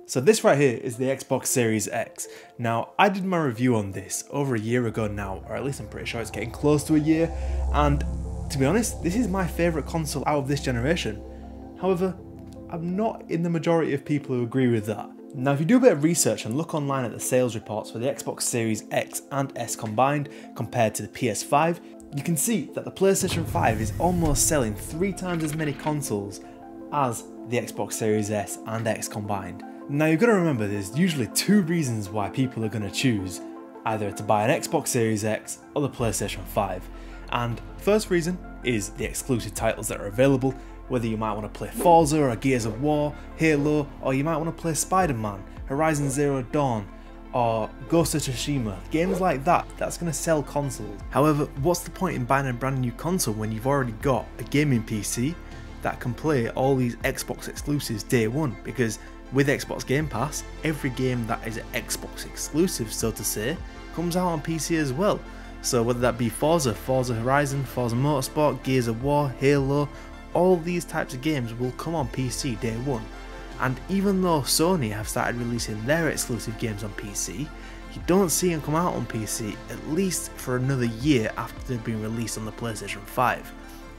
So this right here is the Xbox Series X. Now, I did my review on this over a year ago now, or at least I'm pretty sure it's getting close to a year, and to be honest, this is my favourite console out of this generation. However, I'm not in the majority of people who agree with that. Now, if you do a bit of research and look online at the sales reports for the Xbox Series X and S combined compared to the PS5, you can see that the PlayStation 5 is almost selling 3 times as many consoles as the Xbox Series S and X combined. Now, you've got to remember there's usually 2 reasons why people are going to choose either to buy an Xbox Series X or the PlayStation 5. And first reason is the exclusive titles that are available, whether you might want to play Forza or Gears of War, Halo, or you might want to play Spider-Man, Horizon Zero Dawn, or Ghost of Tsushima. Games like that, that's going to sell consoles. However, what's the point in buying a brand new console when you've already got a gaming PC that can play all these Xbox exclusives day one? Because with Xbox Game Pass, every game that is an Xbox exclusive, so to say, comes out on PC as well. So whether that be Forza, Forza Horizon, Forza Motorsport, Gears of War, Halo, all these types of games will come on PC day one. And even though Sony have started releasing their exclusive games on PC, you don't see them come out on PC at least for another year after they've been released on the PlayStation 5.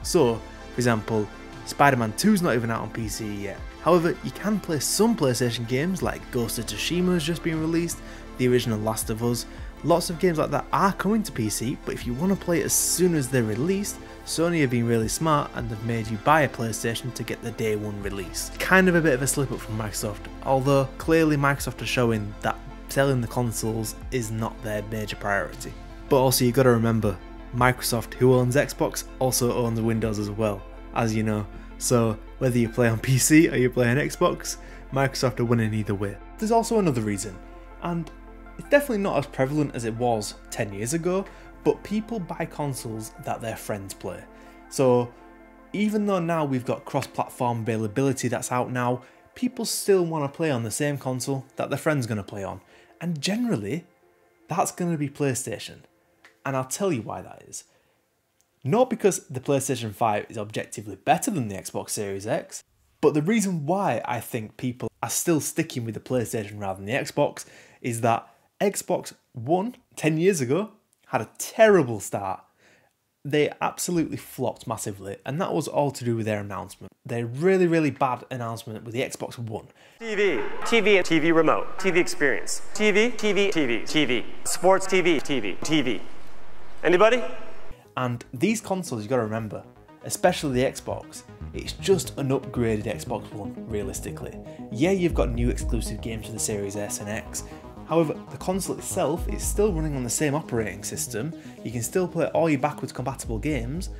So, for example, Spider-Man 2 is not even out on PC yet. However, you can play some PlayStation games like Ghost of Tsushima has just been released, the original Last of Us. Lots of games like that are coming to PC, but if you want to play it as soon as they're released, Sony have been really smart and they've made you buy a PlayStation to get the day one release. Kind of a bit of a slip up from Microsoft, although clearly Microsoft are showing that selling the consoles is not their major priority. But also you got to remember, Microsoft, who owns Xbox, also owns Windows as well, as you know. So whether you play on PC or you play on Xbox, Microsoft are winning either way. There's also another reason, and it's definitely not as prevalent as it was 10 years ago, but people buy consoles that their friends play. So even though now we've got cross-platform availability that's out now, people still want to play on the same console that their friend's going to play on. And generally, that's going to be PlayStation. And I'll tell you why that is. Not because the PlayStation 5 is objectively better than the Xbox Series X, but the reason why I think people are still sticking with the PlayStation rather than the Xbox is that Xbox One 10 years ago had a terrible start. They absolutely flopped massively, and that was all to do with their announcement. Their really bad announcement with the Xbox One. TV remote, TV experience, TV, sports TV. Anybody? And these consoles, you gotta remember, especially the Xbox, it's just an upgraded Xbox One, realistically. Yeah, you've got new exclusive games for the Series S and X. However, the console itself is still running on the same operating system, you can still play all your backwards compatible games,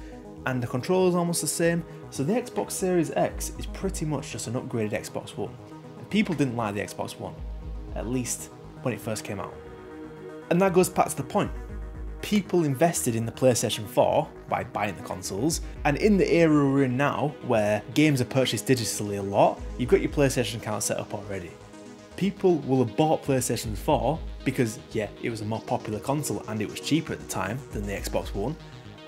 and the controller's almost the same, so the Xbox Series X is pretty much just an upgraded Xbox One. And people didn't like the Xbox One, at least when it first came out. And that goes back to the point. People invested in the PlayStation 4 by buying the consoles, and in the era we're in now, where games are purchased digitally a lot, you've got your PlayStation account set up already. People will have bought PlayStation 4 because, yeah, it was a more popular console and it was cheaper at the time than the Xbox One,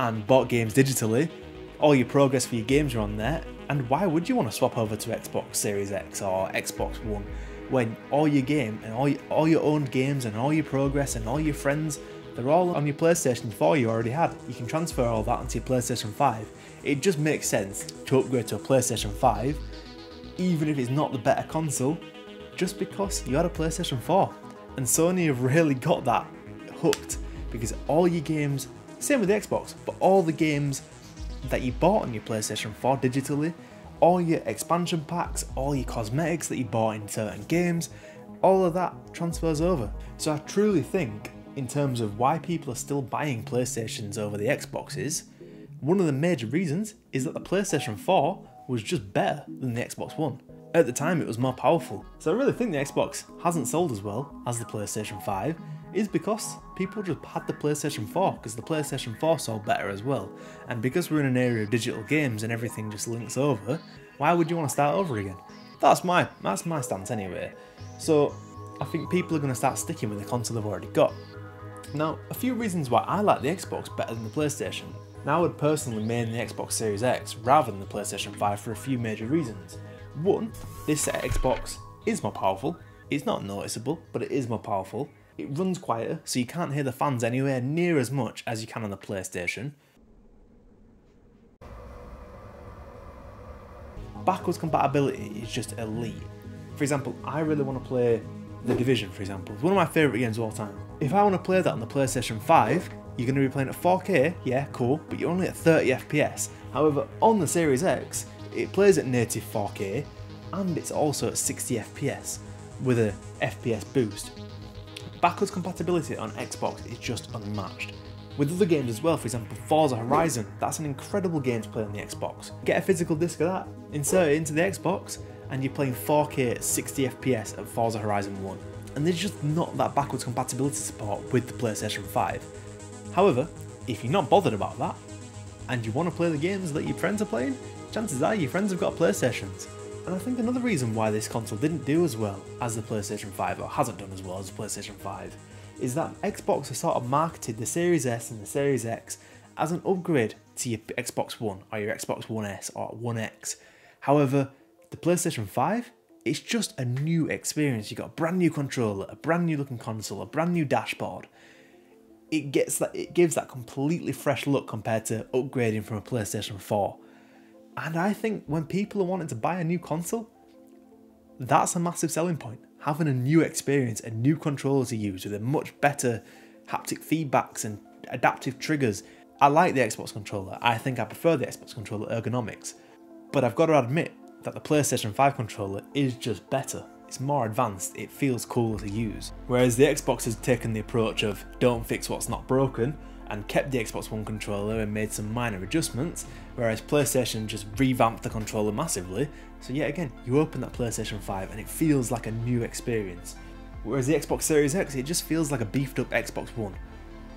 and bought games digitally. All your progress for your games are on there, and why would you want to swap over to Xbox Series X or Xbox One when all your game and all your owned games and all your progress and all your friends, they're all on your PlayStation 4 you already had. You can transfer all that onto your PlayStation 5. It just makes sense to upgrade to a PlayStation 5, even if it's not the better console, just because you had a PlayStation 4. And Sony have really got that hooked, because all your games, same with the Xbox, but all the games that you bought on your PlayStation 4 digitally, all your expansion packs, all your cosmetics that you bought in certain games, all of that transfers over. So I truly think, in terms of why people are still buying PlayStations over the Xboxes, one of the major reasons is that the PlayStation 4 was just better than the Xbox One. At the time it was more powerful. So I really think the Xbox hasn't sold as well as the PlayStation 5 is because people just had the PlayStation 4, because the PlayStation 4 sold better as well. And because we're in an area of digital games and everything just links over, why would you want to start over again? That's my stance anyway. So I think people are going to start sticking with the console they've already got. Now, a few reasons why I like the Xbox better than the PlayStation. Now I would personally main the Xbox Series X rather than the PlayStation 5 for a few major reasons. One, this Xbox is more powerful. It's not noticeable, but it is more powerful. It runs quieter, so you can't hear the fans anywhere near as much as you can on the PlayStation. Backwards compatibility is just elite. For example, I really want to play The Division, for example. It's one of my favourite games of all time. If I want to play that on the PlayStation 5, you're going to be playing at 4K, yeah, cool, but you're only at 30 FPS. However, on the Series X, it plays at native 4K, and it's also at 60 FPS, with a FPS boost. Backwards compatibility on Xbox is just unmatched. With other games as well, for example Forza Horizon, that's an incredible game to play on the Xbox. Get a physical disc of that, insert it into the Xbox, and you're playing 4K at 60 FPS at Forza Horizon 1. And there's just not that backwards compatibility support with the PlayStation 5. However, if you're not bothered about that, and you want to play the games that your friends are playing, chances are your friends have got PlayStations. And I think another reason why this console didn't do as well as the PlayStation 5, or hasn't done as well as the PlayStation 5, is that Xbox has sort of marketed the Series S and the Series X as an upgrade to your Xbox One or your Xbox One S or One X. However, the PlayStation 5, it's just a new experience. You've got a brand new controller, a brand new looking console, a brand new dashboard. It gives that completely fresh look compared to upgrading from a PlayStation 4. And I think when people are wanting to buy a new console, that's a massive selling point. Having a new experience, a new controller to use with a much better haptic feedbacks and adaptive triggers. I like the Xbox controller. I think I prefer the Xbox controller ergonomics. But I've got to admit that the PlayStation 5 controller is just better. It's more advanced, it feels cooler to use. Whereas the Xbox has taken the approach of don't fix what's not broken, and kept the Xbox One controller and made some minor adjustments, whereas PlayStation just revamped the controller massively. So yet again, you open that PlayStation 5 and it feels like a new experience. Whereas the Xbox Series X, it just feels like a beefed up Xbox One.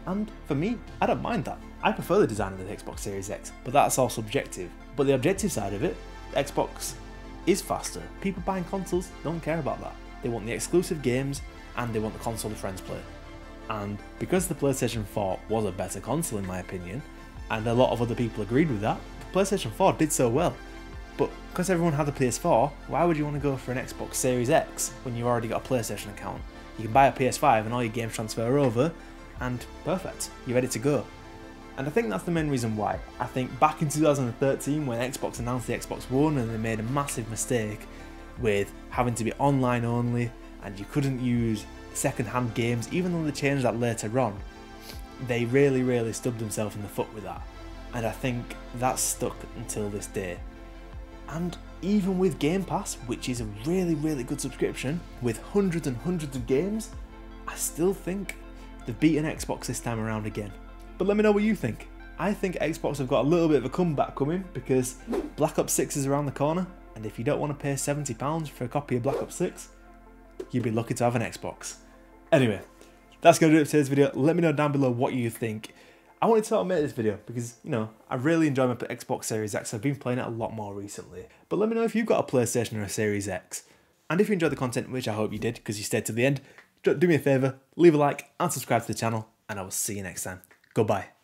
And for me, I don't mind that. I prefer the design of the Xbox Series X, but that's all subjective. But the objective side of it, Xbox is faster. People buying consoles don't care about that. They want the exclusive games and they want the console their friends play. And because the PlayStation 4 was a better console in my opinion, and a lot of other people agreed with that, the PlayStation 4 did so well. But because everyone had a PS4, why would you want to go for an Xbox Series X when you've already got a PlayStation account? You can buy a PS5 and all your games transfer over, and perfect, you're ready to go. And I think that's the main reason why. I think back in 2013 when Xbox announced the Xbox One and they made a massive mistake with having to be online only and you couldn't use second-hand games, even though they changed that later on, they really stubbed themselves in the foot with that. And I think that's stuck until this day. And even with Game Pass, which is a really good subscription with hundreds and hundreds of games, I still think they've beaten Xbox this time around again. But let me know what you think. I think Xbox have got a little bit of a comeback coming because Black Ops 6 is around the corner, and if you don't want to pay £70 for a copy of Black Ops 6, you'd be lucky to have an Xbox. Anyway, that's going to do it for today's video. Let me know down below what you think. I wanted to make this video because, you know, I really enjoy my Xbox Series X. I've been playing it a lot more recently. But let me know if you've got a PlayStation or a Series X. And if you enjoyed the content, which I hope you did because you stayed to the end, do me a favour, leave a like and subscribe to the channel, and I will see you next time. Goodbye.